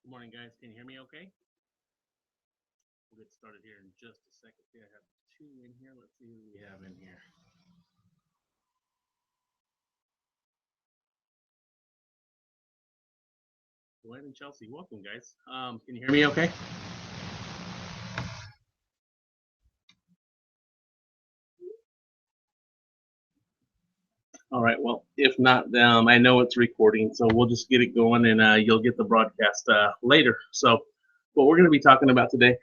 Good morning, guys. Can you hear me okay? We'll get started here in just a second. See, I have two in here. Let's see who we have in here. Glenn and Chelsea, welcome, guys. Can you hear me okay? All right. Well, if not, I know it's recording, so we'll just get it going, and you'll get the broadcast later. So, what we're going to be talking about today,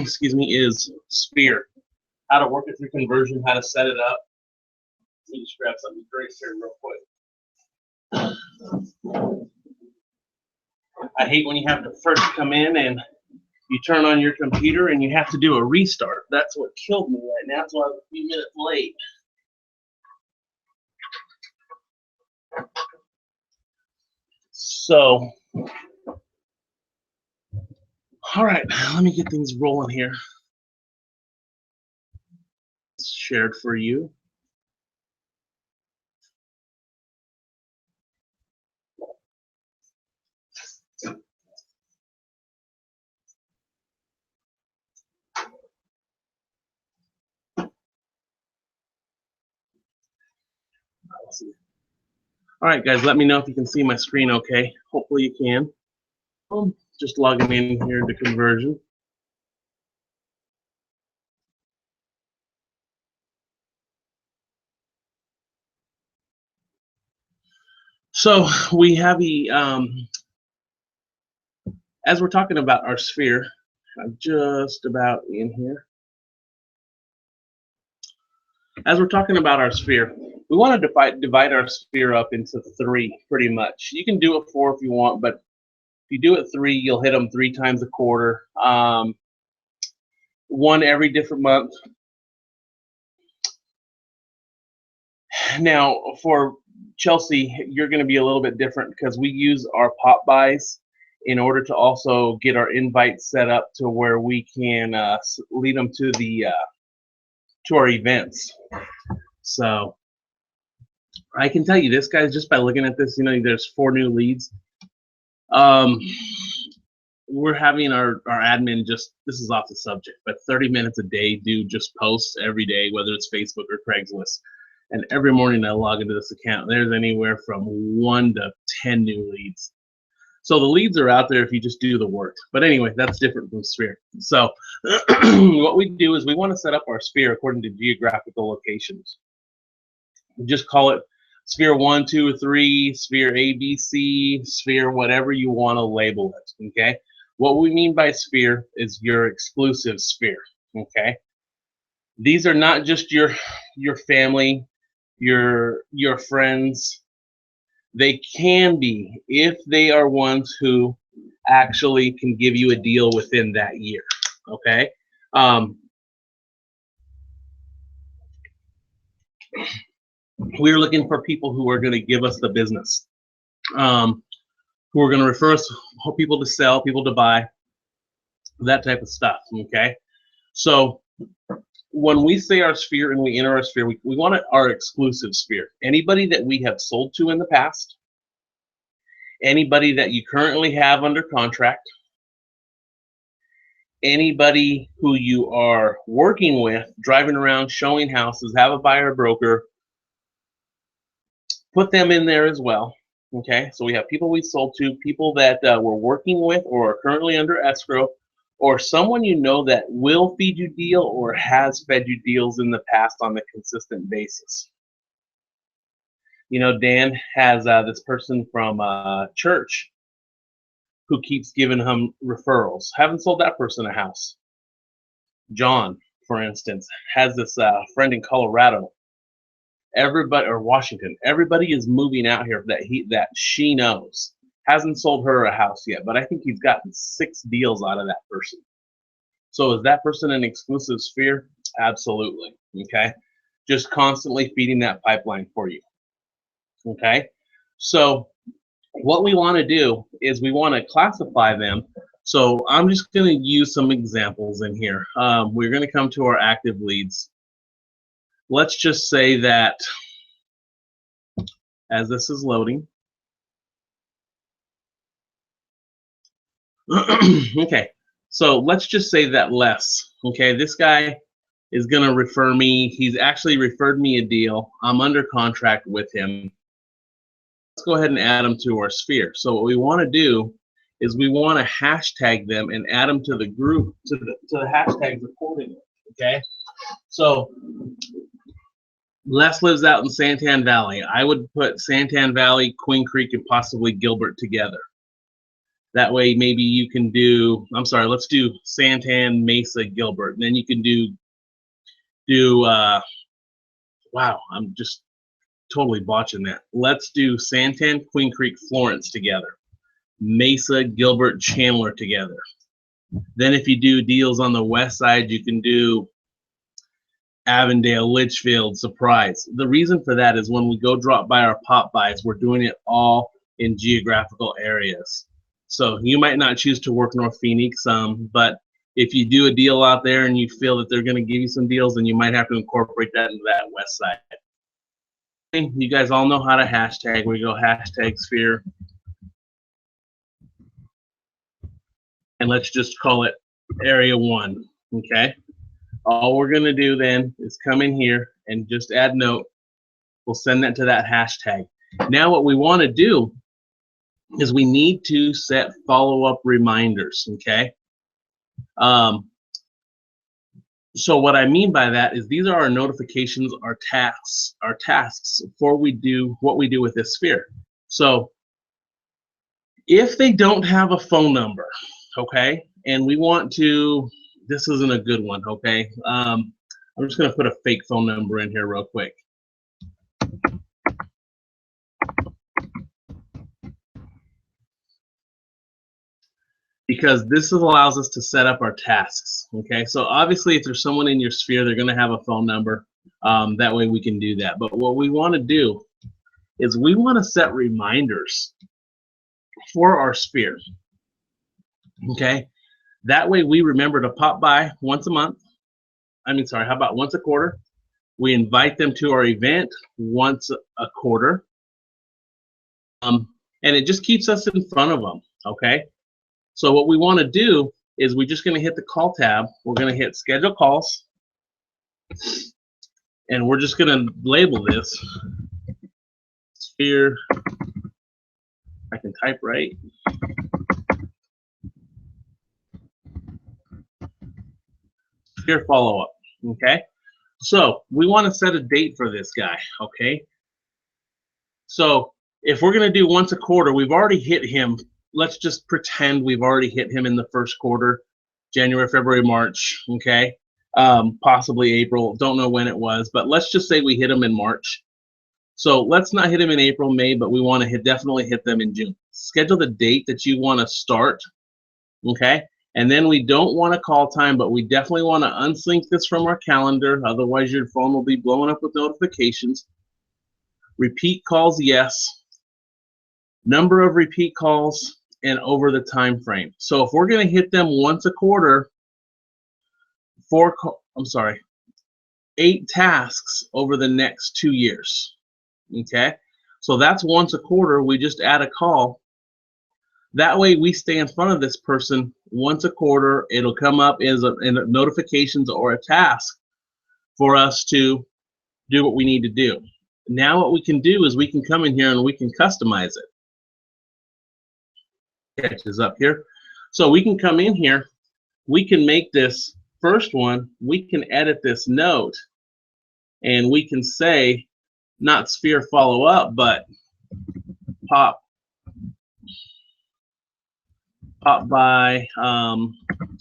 excuse me, is Sphere. How to work it through conversion, how to set it up. Let me just grab something to drink here real quick. I hate when you have to first come in and you turn on your computer and you have to do a restart. That's what killed me right now. That's why I was a few minutes late. So, all right, let me get things rolling here. It's shared for you. All right, guys, let me know if you can see my screen okay. Hopefully you can. Just logging in here to conversion. So we have as we're talking about our sphere, I'm just about in here. As we're talking about our sphere, we want to divide our sphere up into three, pretty much. You can do it four if you want, but if you do it three, you'll hit them 3 times a quarter. One every different month. Now, for Chelsea, you're going to be a little bit different because we use our pop buys in order to also get our invites set up to where we can lead them to the to our events. So I can tell you this, guys, just by looking at this, there's 4 new leads. We're having our admin this is off the subject, but 30 minutes a day do just posts every day, whether it's Facebook or Craigslist. And every morning I log into this account. There's anywhere from 1 to 10 new leads. So the leads are out there if you just do the work. But anyway, that's different from Sphere. So what we do is we want to set up our Sphere according to geographical locations. We just call it Sphere 1, 2, or 3, Sphere ABC, Sphere whatever you want to label it. Okay. What we mean by Sphere is your exclusive Sphere. Okay. These are not just your family, your friends. They can be if they are ones who actually can give you a deal within that year. Okay. We're looking for people who are going to give us the business, who are going to refer us, people to sell, people to buy, that type of stuff. Okay. So when we say our sphere and we enter our sphere, we want our exclusive sphere. Anybody that we have sold to in the past, anybody that you currently have under contract, anybody who you are working with, driving around, showing houses, have a buyer broker, put them in there as well. Okay, so we have people we sold to, people that we're working with or are currently under escrow, or someone you know that will feed you deal or has fed you deals in the past on a consistent basis. Dan has this person from church who keeps giving him referrals. Haven't sold that person a house. John, for instance, has this friend in Colorado. Everybody, or Washington, everybody is moving out here that she knows. Hasn't sold her a house yet, but I think he's gotten 6 deals out of that person. So is that person an exclusive sphere? Absolutely. Okay. Just constantly feeding that pipeline for you. Okay. So what we want to do is we want to classify them. So I'm just going to use some examples in here. We're going to come to our active leads. Let's just say that as this is loading, Okay, so let's just say that Les, okay, this guy is going to refer me. He's actually referred me a deal. I'm under contract with him. Let's go ahead and add them to our sphere. So what we want to do is we want to hashtag them and add them to the group, to the hashtags accordingly, okay? So Les lives out in Santan Valley. I would put Santan Valley, Queen Creek, and possibly Gilbert together. That way, maybe you can do, I'm sorry, let's do Santan, Mesa, Gilbert. And then you can wow, I'm just totally botching that. Let's do Santan, Queen Creek, Florence together. Mesa, Gilbert, Chandler together. Then if you do deals on the west side, you can do Avondale, Litchfield, Surprise. The reason for that is when we go drop by our pop buys, we're doing it all in geographical areas. So you might not choose to work North Phoenix, but if you do a deal out there and you feel that they're going to give you some deals, then you might have to incorporate that into that west side. You guys all know how to hashtag. We go hashtag sphere. And let's just call it area 1, okay? All we're going to do then is come in here and just add note. We'll send that to that hashtag. Now what we want to do is we need to set follow-up reminders, okay? So what I mean by that is these are our notifications, our tasks before we do what we do with this sphere. So if they don't have a phone number, okay, and we want to, this isn't a good one, okay? I'm just going to put a fake phone number in here real quick. Because this allows us to set up our tasks, okay? So obviously if there's someone in your sphere, they're going to have a phone number. That way we can do that. But what we want to do is we want to set reminders for our sphere, okay? That way we remember to pop by once a month. How about once a quarter? We invite them to our event once a quarter. And it just keeps us in front of them, okay? So what we want to do is we're just going to hit the call tab. We're going to hit schedule calls. And we're just going to label this sphere. I can type right. Sphere follow-up, okay? So we want to set a date for this guy, okay? So if we're going to do once a quarter, we've already hit him. Let's just pretend we've already hit him in the first quarter, January, February, March, okay? Possibly April, don't know when it was, but let's just say we hit him in March. So let's not hit him in April, May, but we want to definitely hit them in June. Schedule the date that you want to start, okay? And then we don't want to call time, but we definitely want to unsync this from our calendar. Otherwise, your phone will be blowing up with notifications. Repeat calls, yes. Number of repeat calls and over the time frame. So if we're going to hit them once a quarter, 8 tasks over the next 2 years. Okay, so that's once a quarter. We just add a call. That way we stay in front of this person once a quarter. It'll come up as in notifications or a task for us to do what we need to do. Now what we can do is we can come in here and we can customize it. Catches up here. So we can come in here. We can make this first one. We can edit this note. And we can say, not sphere follow up, but pop by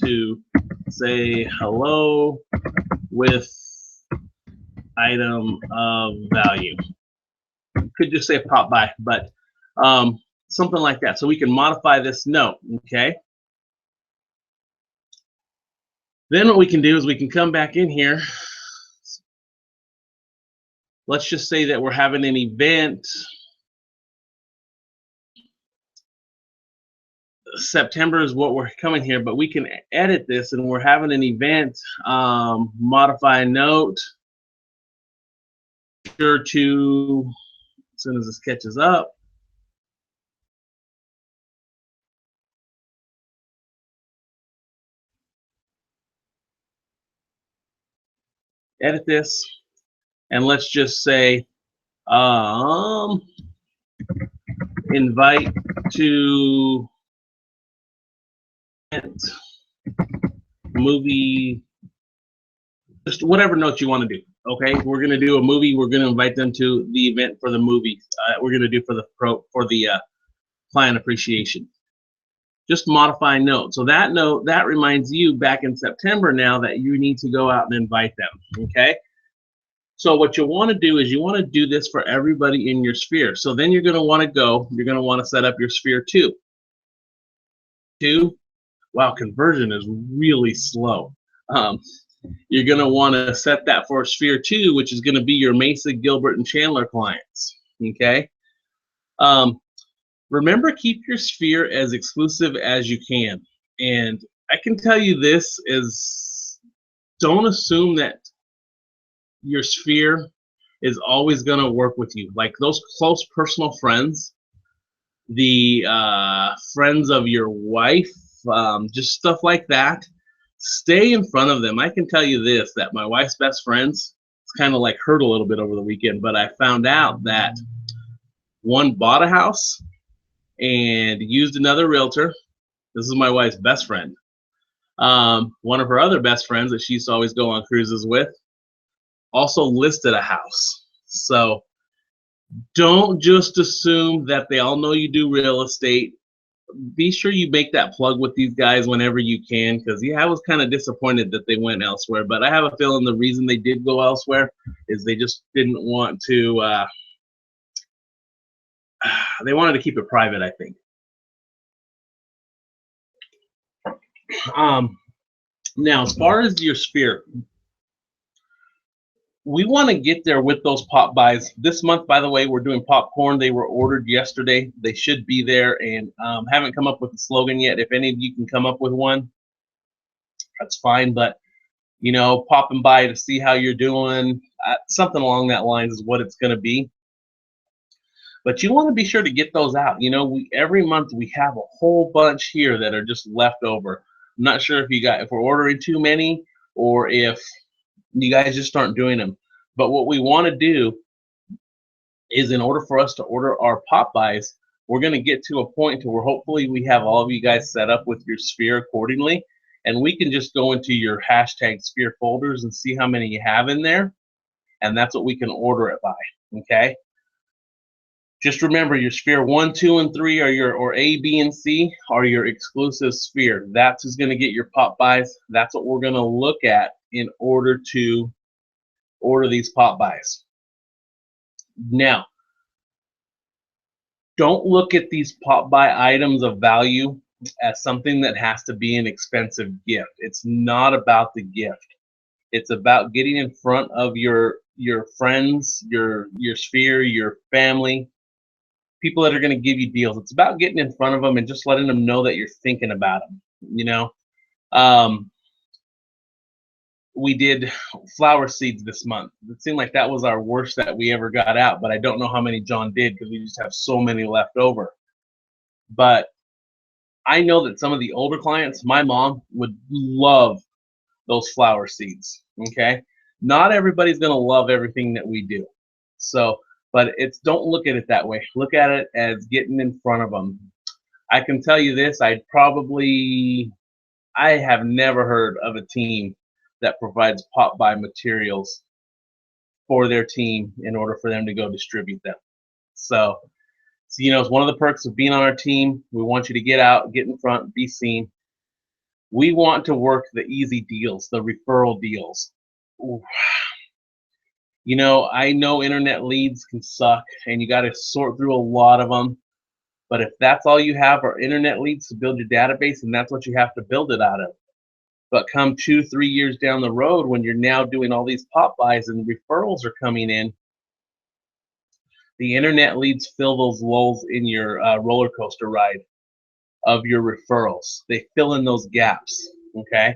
to say hello with item of value. Could just say pop by, but something like that. So we can modify this note, okay? Then what we can do is we can come back in here. Let's just say that we're having an event. September is what we're coming here, but we can edit this and we're having an event, modify note. Sure to, as soon as this catches up, edit this, and let's just say invite to movie, just whatever note you want to do. Okay, we're gonna do a movie. We're gonna invite them to the event for the movie. We're gonna do for the client appreciation. Just modify note. So that note that reminds you back in September now that you need to go out and invite them. Okay. So what you want to do is you want to do this for everybody in your sphere. So then you're going to want to go. You're going to want to set up your sphere 2. 2. Wow, conversion is really slow. You're going to want to set that for sphere 2, which is going to be your Mesa, Gilbert, and Chandler clients. Okay. Remember, keep your sphere as exclusive as you can. And I can tell you this is, don't assume that your sphere is always going to work with you. Like those close personal friends, the friends of your wife, just stuff like that, stay in front of them. I can tell you this, that my wife's best friends, it's kind of like hurt a little bit over the weekend, but I found out that one bought a house and used another realtor. This is my wife's best friend. One of her other best friends that she used to always go on cruises with also listed a house. So don't just assume that they all know you do real estate. Be sure you make that plug with these guys whenever you can, because yeah, I was kind of disappointed that they went elsewhere, but I have a feeling the reason they did go elsewhere is they just didn't want to they wanted to keep it private, I think. Now, as far as your sphere, we want to get there with those pop buys. This month, by the way, we're doing popcorn. They were ordered yesterday. They should be there, and haven't come up with a slogan yet. If any of you can come up with one, that's fine. But, you know, popping by to see how you're doing, something along that lines is what it's going to be. But you want to be sure to get those out. You know, every month we have a whole bunch here that are just left over. I'm not sure if we're ordering too many or if you guys just aren't doing them. But what we want to do is, in order for us to order our pop buys, we're going to get to a point to where hopefully we have all of you guys set up with your sphere accordingly, and we can just go into your hashtag sphere folders and see how many you have in there, and that's what we can order it by. Okay. Just remember, your sphere 1, 2, and 3 are or A, B, and C are your exclusive sphere. That's who's going to get your pop buys. That's what we're going to look at in order to order these pop buys. Now, don't look at these pop buy items of value as something that has to be an expensive gift. It's not about the gift. It's about getting in front of your friends, your sphere, your family, people that are going to give you deals. It's about getting in front of them and just letting them know that you're thinking about them. You know, we did flower seeds this month. It seemed like that was our worst that we ever got out, but I don't know how many John did because we just have so many left over. But I know that some of the older clients, my mom would love those flower seeds. Okay, not everybody's going to love everything that we do. So, but don't look at it that way. Look at it as getting in front of them. I can tell you this, I have never heard of a team that provides pop buy materials for their team in order for them to go distribute them. So you know, it's one of the perks of being on our team. We want you to get out, get in front, be seen. We want to work the easy deals, the referral deals. Ooh. You know, I know internet leads can suck and you got to sort through a lot of them. But if that's all you have are internet leads to build your database, and that's what you have to build it out of. But come 2-3 years down the road, when you're now doing all these pop buys and referrals are coming in, the internet leads fill those lulls in your roller coaster ride of your referrals. They fill in those gaps. Okay,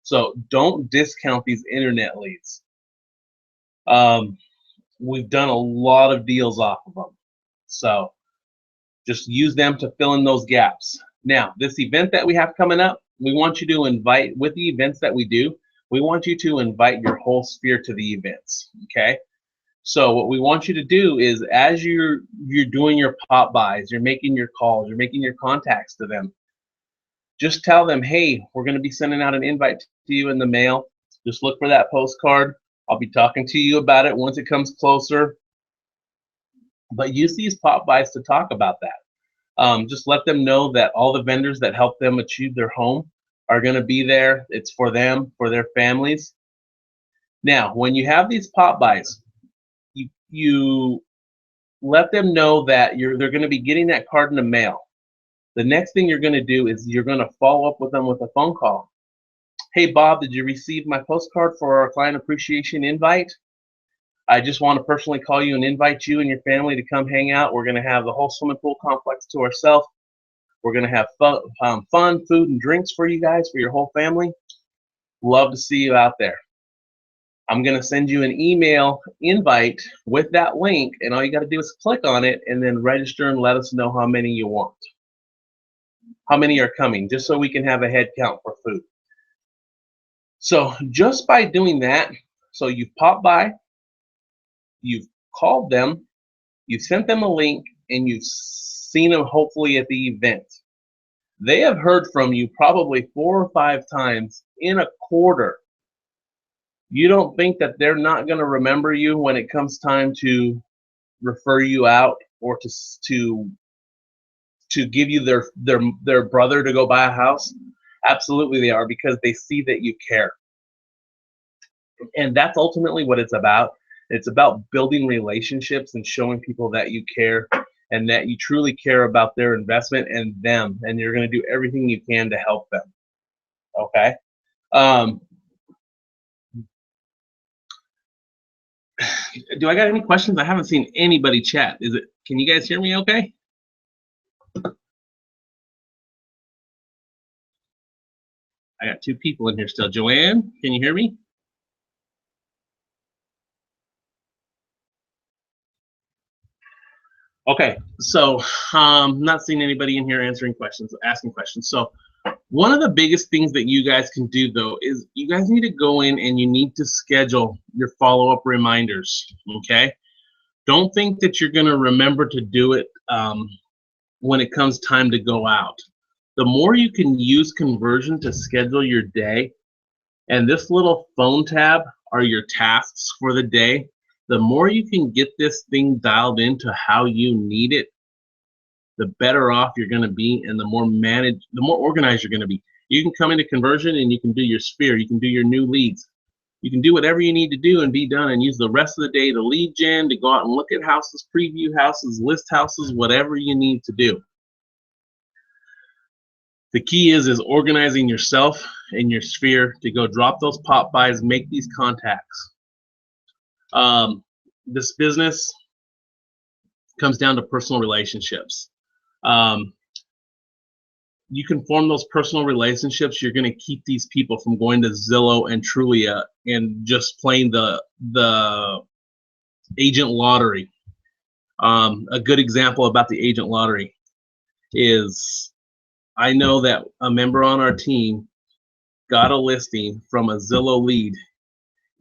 so don't discount these internet leads. We've done a lot of deals off of them, so just use them to fill in those gaps. Now, this event that we have coming up, we want you to invite, with the events that we do, We want you to invite your whole sphere to the events, okay? So what we want you to do is, as you're doing your pop buys, you're making your calls, you're making your contacts to them, just tell them, hey, we're going to be sending out an invite to you in the mail. Just look for that postcard. I'll be talking to you about it once it comes closer. But use these pop buys to talk about that. Just let them know that all the vendors that help them achieve their home are going to be there. It's for them, for their families. Now, when you have these pop buys, you let them know that they're going to be getting that card in the mail. The next thing you're going to do is you're going to follow up with them with a phone call. Hey, Bob, did you receive my postcard for our client appreciation invite? I just want to personally call you and invite you and your family to come hang out. We're going to have the whole swimming pool complex to ourselves. We're going to have fun, food, and drinks for you guys, for your whole family. Love to see you out there. I'm going to send you an email invite with that link, and all you got to do is click on it and then register and let us know how many you want. How many are coming, just so we can have a head count for food. So just by doing that, so you've popped by, you've called them, you've sent them a link, and you've seen them hopefully at the event. They have heard from you probably 4 or 5 times in a quarter. You don't think that they're not going to remember you when it comes time to refer you out, or to give you their brother to go buy a house? Absolutely they are, because they see that you care. And that's ultimately what it's about. It's about building relationships and showing people that you care and that you truly care about their investment and them, and you're going to do everything you can to help them. Okay? Do I got any questions? I haven't seen anybody chat. Can you guys hear me okay? I got 2 people in here still. Joanne, can you hear me? Okay, so not seeing anybody in here asking questions. So one of the biggest things that you guys can do, though, is you guys need to go in and you need to schedule your follow-up reminders, okay? Don't think that you're going to remember to do it when it comes time to go out. The more you can use Conversion to schedule your day, and this little phone tab are your tasks for the day, the more you can get this thing dialed into how you need it, the better off you're going to be, and the more organized you're going to be. You can come into Conversion and you can do your sphere, you can do your new leads, you can do whatever you need to do and be done, and use the rest of the day to lead gen, to go out and look at houses, preview houses, list houses, whatever you need to do. The key is organizing yourself and your sphere to go drop those pop buys, make these contacts. This business comes down to personal relationships. You can form those personal relationships. You're going to keep these people from going to Zillow and Trulia and just playing the agent lottery. A good example about the agent lottery is, I know that a member on our team got a listing from a Zillow lead,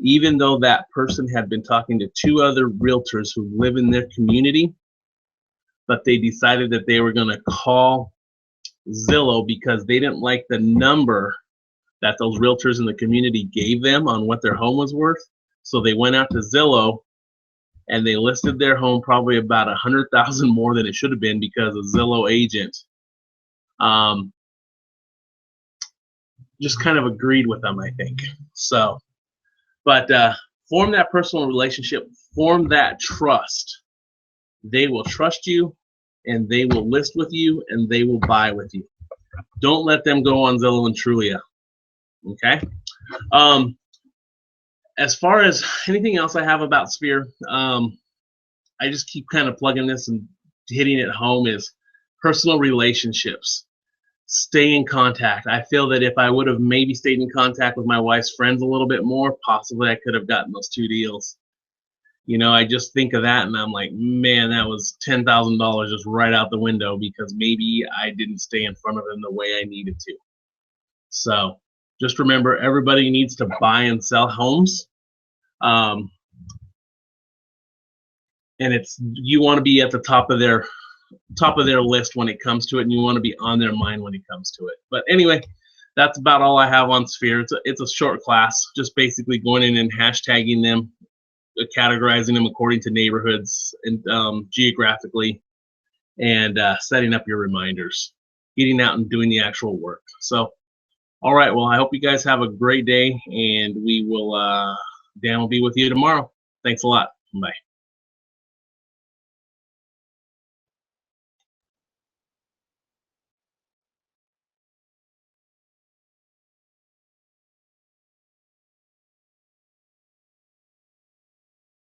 even though that person had been talking to 2 other realtors who live in their community, but they decided that they were going to call Zillow because they didn't like the number that those realtors in the community gave them on what their home was worth. So they went out to Zillow and they listed their home probably about $100,000 more than it should have been, because a Zillow agent just kind of agreed with them, I think. So, but form that personal relationship, form that trust. They will trust you, and they will list with you, and they will buy with you. Don't let them go on Zillow and Trulia. Okay? As far as anything else I have about Sphere, I just keep kind of plugging this and hitting it home, is personal relationships. Stay in contact. I feel that if I would have maybe stayed in contact with my wife's friends a little bit more, possibly I could have gotten those 2 deals. You know, I just think of that and I'm like, man, that was $10,000 just right out the window because maybe I didn't stay in front of them the way I needed to. So Just remember, everybody needs to buy and sell homes. And you want to be at the top of their list when it comes to it, and you want to be on their mind when it comes to it. But anyway, that's about all I have on Sphere. It's a short class, just basically going in and hashtagging them, categorizing them according to neighborhoods and geographically, and setting up your reminders, getting out and doing the actual work. So, all right, well, I hope you guys have a great day, and we will Dan will be with you tomorrow. Thanks a lot. Bye.